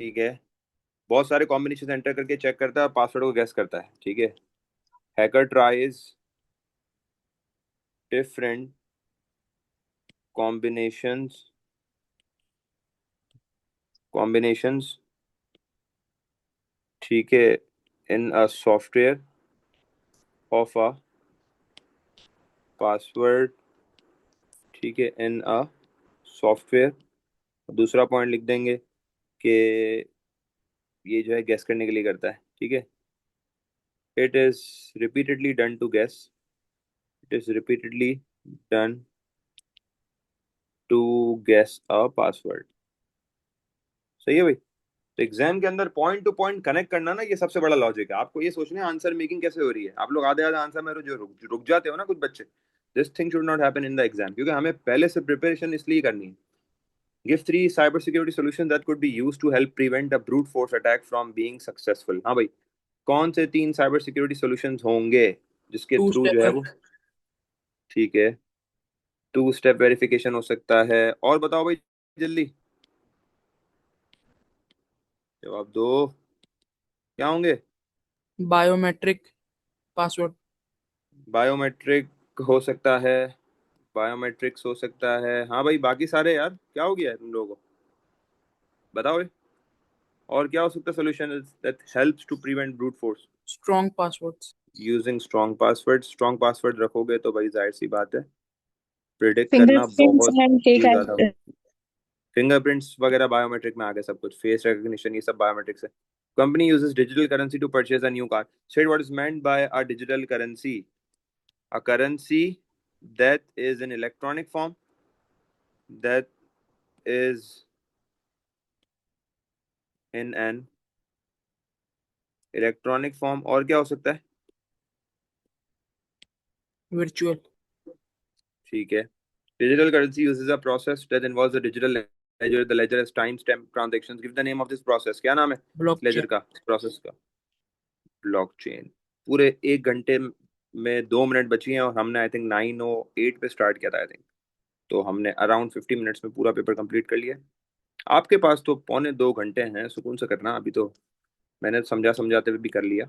ठीक है, बहुत सारे कॉम्बिनेशन एंटर करके चेक करता है और पासवर्ड को गेस करता है। ठीक है, hacker tries different combinations combinations ठीक है, in a software of a password. ठीक है, इन अ सॉफ्टवेयर। दूसरा पॉइंट लिख देंगे कि ये जो है गेस करने के लिए करता है। ठीक है, it is repeatedly done to guess. It is repeatedly done to guess a password. सही है भाई। तो एग्जाम के अंदर पॉइंट टू पॉइंट कनेक्ट करना ना, ये सबसे बड़ा लॉजिक है। आपको ये सोचना है आंसर मेकिंग कैसे हो रही है। आप लोग आधे आधे आंसर में जो रुक जाते हो ना कुछ बच्चे, this thing should not happen in the exam, क्योंकि हमें पहले से प्रिपरेशन इसलिए करनी है। Give 3 cyber security solutions that could be used to help prevent a brute force attack from being successful. हाँ भाई, कौन से 3 साइबर सिक्योरिटी सॉल्यूशंस होंगे जिसके टू थ्रू जो है स्टेपर। वो? ठीक है, 2 स्टेप वेरिफिकेशन हो सकता है। और बताओ भाई जल्दी, जवाब दो, क्या होंगे? Biometric password. बायोमेट्रिक हो सकता है, बायोमेट्रिक्स हो सकता है। हाँ भाई, बाकी सारे यार क्या हो गया है तुम लोगों को? बताओ भाई, और क्या हो सकता है solution that helps to prevent brute force? Strong passwords. Using strong password. Strong password रखोगे तो भाई जाहिर सी बात है प्रिडिक्ट करना fingerprints बहुत and fake ही ज्यादा। ID. फिंगरप्रिंट्स वगैरह बायोमेट्रिक में आ गया सब कुछ, फेस रिकग्निशन ये सब बायोमेट्रिक्स है। Company uses digital currency to purchase a new car. Said what is meant by a digital currency? A currency that is in electronic form, that is in an electronic form. और क्या हो सकता है? वर्चुअल। ठीक है, digital currency uses a process that involves a digital ledger, the ledger has timestamp transactions. Give the name of this process. क्या नाम है Blockchain. ledger का, प्रोसेस का? ब्लॉकचेन। पूरे 1 घंटे में 2 मिनट बची हैं और हमने आई थिंक 9:08 पे स्टार्ट किया था आई थिंक, तो हमने अराउंड 50 मिनट्स में पूरा पेपर कंप्लीट कर लिया। आपके पास तो 1.25 घंटे हैं, सुकून से करना। अभी तो मैंने समझाते हुए भी कर लिया।